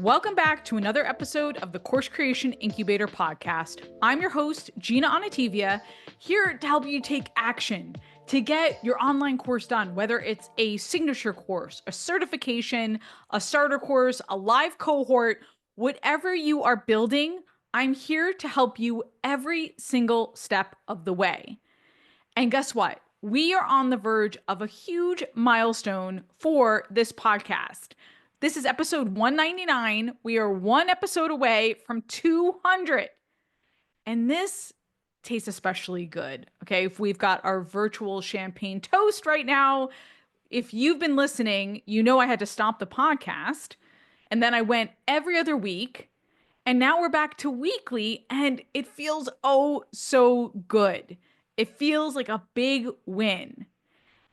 Welcome back to another episode of the Course Creation Incubator podcast. I'm your host, Gina Anativia, here to help you take action to get your online course done, whether it's a signature course, a certification, a starter course, a live cohort, whatever you are building, I'm here to help you every single step of the way. And guess what? We are on the verge of a huge milestone for this podcast. This is episode 199. We are one episode away from 200. And this tastes especially good. Okay. If we've got our virtual champagne toast right now, if you've been listening, you know I had to stop the podcast. And then I went every other week. And now we're back to weekly. And it feels oh so good. It feels like a big win.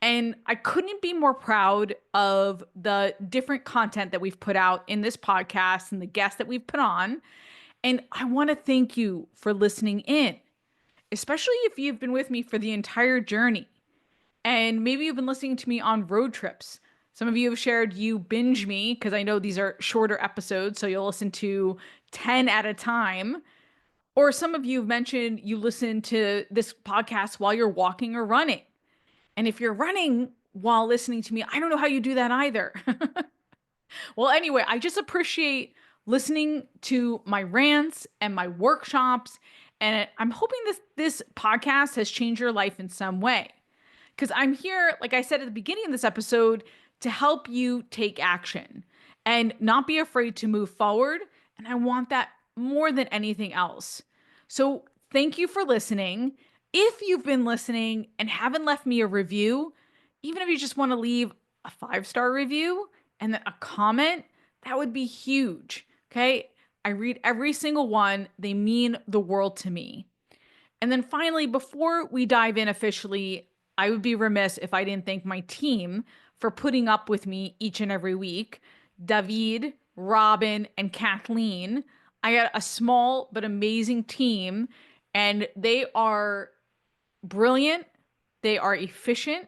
And I couldn't be more proud of the different content that we've put out in this podcast and the guests that we've put on. And I want to thank you for listening in, especially if you've been with me for the entire journey. And maybe you've been listening to me on road trips. Some of you have shared you binge me because I know these are shorter episodes, so you'll listen to 10 at a time. Or some of you have mentioned you listen to this podcast while you're walking or running. And if you're running while listening to me, I don't know how you do that either. Well, anyway, I just appreciate listening to my rants and my workshops. And I'm hoping this podcast has changed your life in some way. Because I'm here, like I said at the beginning of this episode, to help you take action and not be afraid to move forward. And I want that more than anything else. So thank you for listening. If you've been listening and haven't left me a review, even if you just want to leave a 5-star review and then a comment, that would be huge. Okay. I read every single one. They mean the world to me. And then finally, before we dive in officially, I would be remiss if I didn't thank my team for putting up with me each and every week. David, Robin, and Kathleen. I got a small but amazing team, and they are brilliant. They are efficient.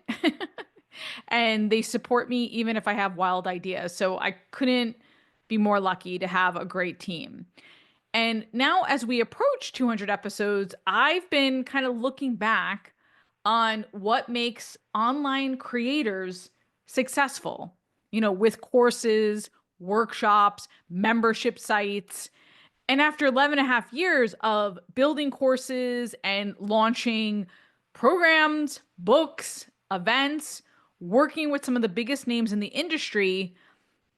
And they support me even if I have wild ideas. So I couldn't be more lucky to have a great team. And now, as we approach 200 episodes, I've been kind of looking back on what makes online creators successful, with courses, workshops, membership sites. And after 11 and a half years of building courses and launching programs, books, events, working with some of the biggest names in the industry,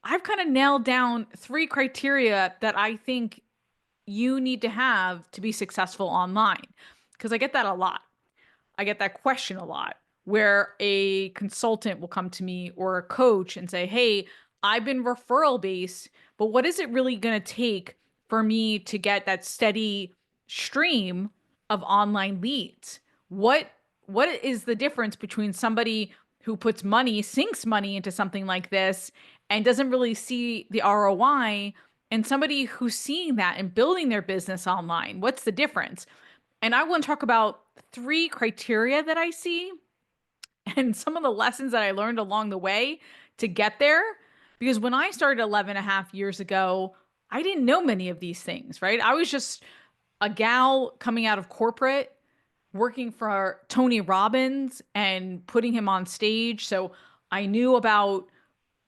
I've kind of nailed down 3 criteria that I think you need to have to be successful online. Because I get that a lot. I get that question a lot where a consultant will come to me or a coach and say, hey, I've been referral based, but what is it really going to take for me to get that steady stream of online leads? What is the difference between somebody who puts money, sinks money into something like this and doesn't really see the ROI and somebody who's seeing that and building their business online? What's the difference? And I want to talk about 3 criteria that I see and some of the lessons that I learned along the way to get there. Because when I started 11 and a half years ago, I didn't know many of these things, right? I was just a gal coming out of corporate, working for Tony Robbins and putting him on stage. So I knew about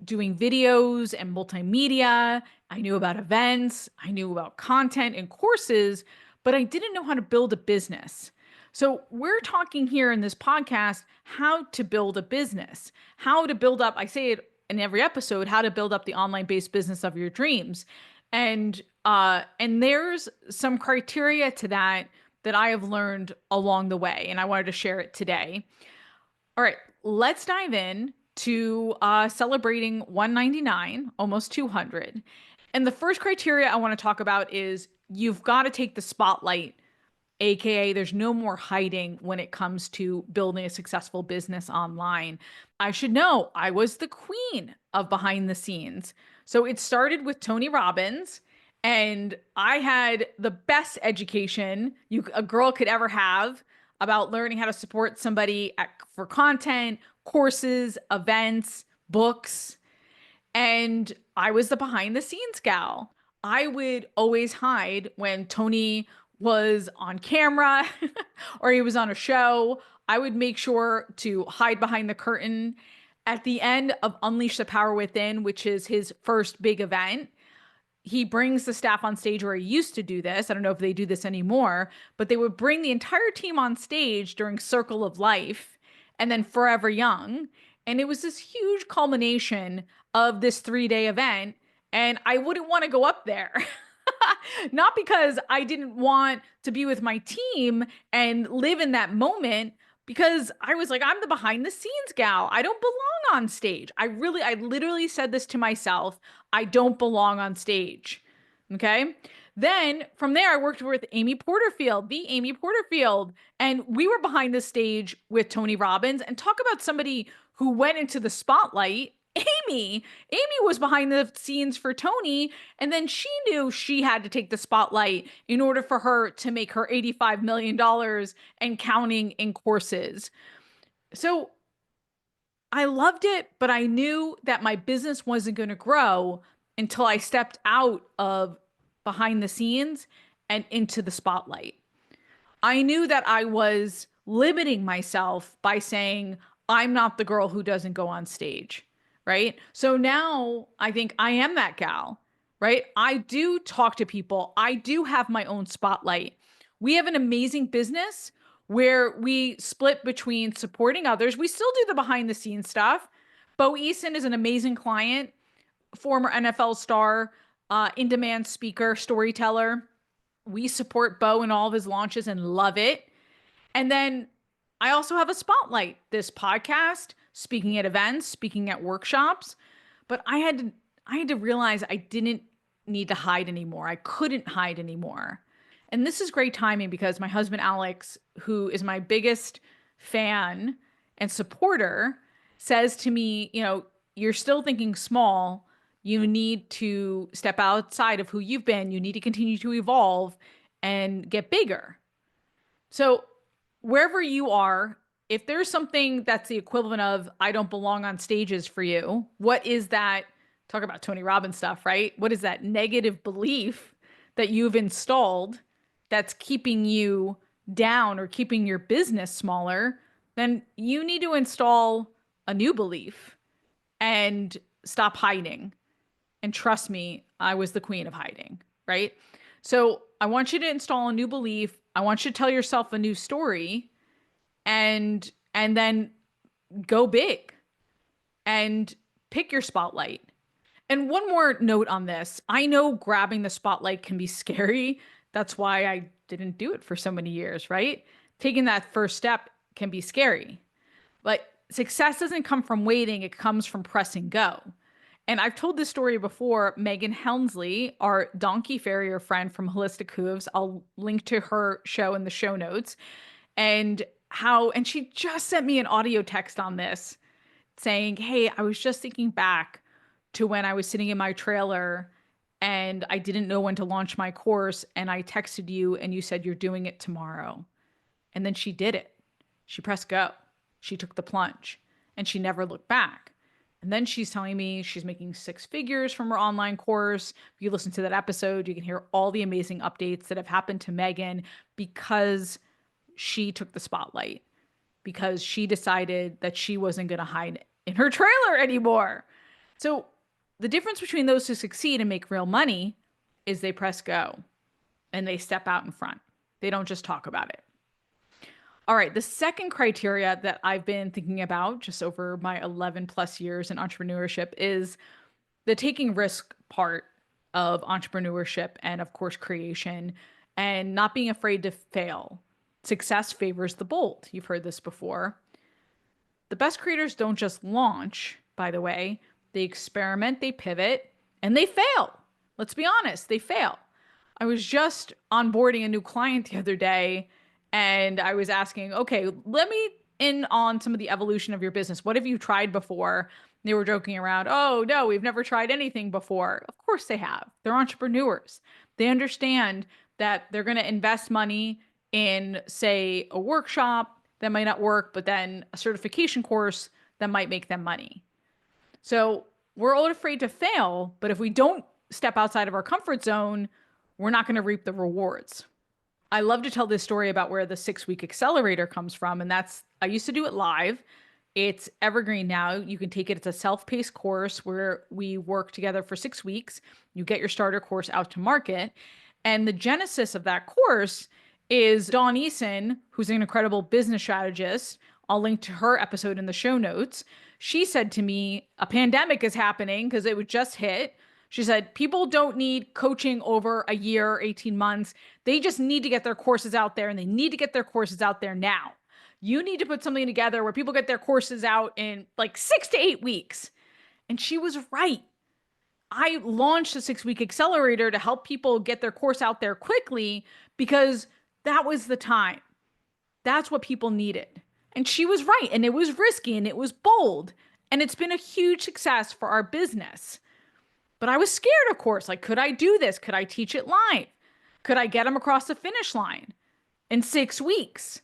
doing videos and multimedia. I knew about events. I knew about content and courses, but I didn't know how to build a business. So we're talking here in this podcast, how to build a business, how to build up, I say it in every episode, how to build up the online-based business of your dreams. And there's some criteria to that I have learned along the way, and I wanted to share it today. All right, let's dive in to celebrating 199, almost 200. And the first criteria I want to talk about is you've got to take the spotlight, AKA there's no more hiding when it comes to building a successful business online. I should know I was the queen of behind the scenes. So it started with Tony Robbins. And I had the best education a girl could ever have about learning how to support somebody for content, courses, events, books. And I was the behind the scenes gal. I would always hide when Tony was on camera or he was on a show. I would make sure to hide behind the curtain. At the end of Unleash the Power Within, which is his first big event, he brings the staff on stage, where he used to do this. I don't know if they do this anymore, but they would bring the entire team on stage during Circle of Life and then Forever Young. And it was this huge culmination of this 3 day event. And I wouldn't want to go up there. Not because I didn't want to be with my team and live in that moment, because I was like, I'm the behind the scenes gal. I don't belong on stage. I literally said this to myself. I don't belong on stage. Okay. Then from there, I worked with Amy Porterfield, the Amy Porterfield, and we were behind the stage with Tony Robbins. And talk about somebody who went into the spotlight. Amy was behind the scenes for Tony, and then she knew she had to take the spotlight in order for her to make her $85 million and counting in courses. So I loved it, but I knew that my business wasn't going to grow until I stepped out of behind the scenes and into the spotlight. I knew that I was limiting myself by saying, I'm not the girl who doesn't go on stage, right? So now I think I am that gal, right? I do talk to people. I do have my own spotlight. We have an amazing business where we split between supporting others. We still do the behind the scenes stuff. Bo Eason is an amazing client, former NFL star, in-demand speaker, storyteller. We support Bo in all of his launches and love it. And then I also have a spotlight, this podcast, speaking at events, speaking at workshops. But I had to realize I didn't need to hide anymore. I couldn't hide anymore. And this is great timing because my husband Alex, who is my biggest fan and supporter, says to me, you're still thinking small. You need to step outside of who you've been. You need to continue to evolve and get bigger. So wherever you are, if there's something that's the equivalent of I don't belong on stages for you, what is that? Talk about Tony Robbins stuff, right? What is that negative belief that you've installed that's keeping you down or keeping your business smaller? Then you need to install a new belief and stop hiding. And trust me, I was the queen of hiding, right? So I want you to install a new belief. I want you to tell yourself a new story and then go big and pick your spotlight. And one more note on this. I know grabbing the spotlight can be scary. That's why I didn't do it for so many years, right? Taking that first step can be scary. But success doesn't come from waiting, it comes from pressing go. And I've told this story before. Megan Helmsley, our donkey farrier friend from Holistic Hooves, I'll link to her show in the show notes. And she just sent me an audio text on this saying, hey, I was just thinking back to when I was sitting in my trailer and I didn't know when to launch my course. And I texted you and you said you're doing it tomorrow. And then she did it. She pressed go. She took the plunge and she never looked back. And then she's telling me she's making 6 figures from her online course. If you listen to that episode, you can hear all the amazing updates that have happened to Megan because she took the spotlight, because she decided that she wasn't going to hide in her trailer anymore. So the difference between those who succeed and make real money is they press go and they step out in front. They don't just talk about it. All right, the second criteria that I've been thinking about just over my 11 plus years in entrepreneurship is the taking risk part of entrepreneurship and of course creation, and not being afraid to fail. Success favors the bold. You've heard this before. The best creators don't just launch, by the way. They experiment, they pivot, and they fail. Let's be honest, they fail. I was just onboarding a new client the other day, and I was asking, okay, let me in on some of the evolution of your business. What have you tried before? They were joking around. Oh, no, we've never tried anything before. Of course they have. They're entrepreneurs. They understand that they're going to invest money in, say, a workshop that might not work, but then a certification course that might make them money. So We're all afraid to fail, but if we don't step outside of our comfort zone, we're not going to reap the rewards. I love to tell this story about where the 6 week accelerator comes from. And I used to do it live. It's evergreen now. You can take it. It's a self-paced course where we work together for 6 weeks. You get your starter course out to market. And the genesis of that course is Dawn Eason, who's an incredible business strategist. I'll link to her episode in the show notes. She said to me, a pandemic is happening because it would just hit. She said, people don't need coaching over a year, 18 months. They just need to get their courses out there, and they need to get their courses out there now. You need to put something together where people get their courses out in like 6 to 8 weeks. And she was right. I launched a 6 week accelerator to help people get their course out there quickly because that was the time. That's what people needed. And she was right. And it was risky and it was bold. And it's been a huge success for our business. But I was scared, of course. Like, could I do this? Could I teach it live? Could I get them across the finish line in 6 weeks?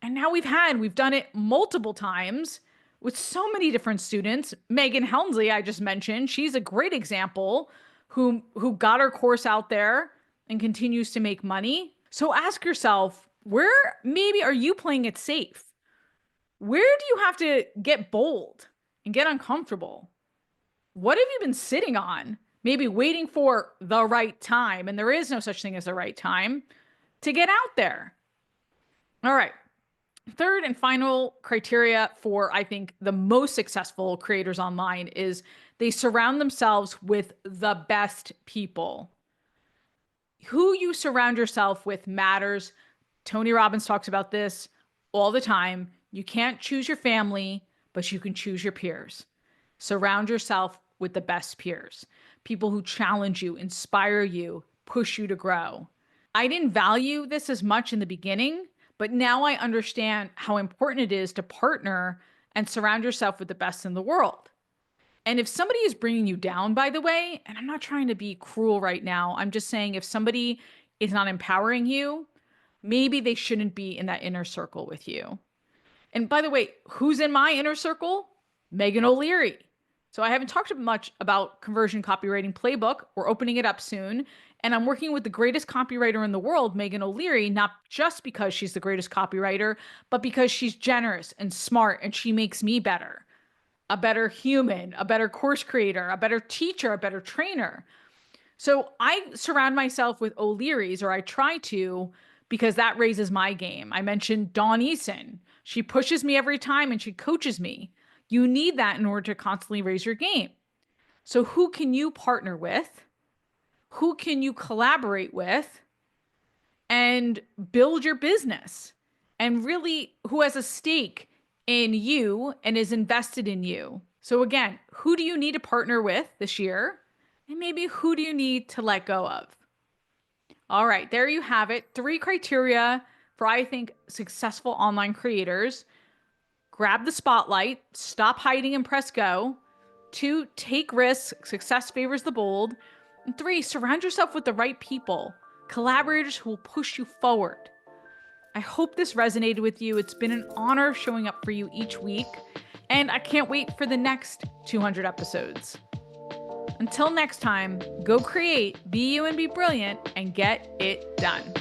And now we've done it multiple times with so many different students. Megan Helmsley, I just mentioned, she's a great example who got her course out there and continues to make money. So ask yourself, where maybe are you playing it safe? Where do you have to get bold and get uncomfortable? What have you been sitting on? Maybe waiting for the right time, and there is no such thing as the right time, to get out there. All right. Third and final criteria for, I think, the most successful creators online is they surround themselves with the best people. Who you surround yourself with matters. Tony Robbins talks about this all the time. You can't choose your family, but you can choose your peers. Surround yourself with the best peers. People who challenge you, inspire you, push you to grow. I didn't value this as much in the beginning, but now I understand how important it is to partner and surround yourself with the best in the world. And if somebody is bringing you down, by the way, and I'm not trying to be cruel right now, I'm just saying if somebody is not empowering you, maybe they shouldn't be in that inner circle with you. And by the way, who's in my inner circle? Megan O'Leary. So I haven't talked much about Conversion Copywriting Playbook. We're opening it up soon. And I'm working with the greatest copywriter in the world, Megan O'Leary, not just because she's the greatest copywriter, but because she's generous and smart and she makes me better, a better human, a better course creator, a better teacher, a better trainer. So I surround myself with O'Learys, or I try to, because that raises my game. I mentioned Dawn Eason. She pushes me every time and she coaches me. You need that in order to constantly raise your game. So who can you partner with? Who can you collaborate with and build your business? And really, who has a stake in you and is invested in you? So again, who do you need to partner with this year? And maybe who do you need to let go of? All right, there you have it. 3 criteria for, I think, successful online creators. Grab the spotlight, stop hiding and press go. 2, take risks. Success favors the bold. And 3, surround yourself with the right people, collaborators who will push you forward. I hope this resonated with you. It's been an honor showing up for you each week, and I can't wait for the next 200 episodes. Until next time, go create, be you and be brilliant, and get it done.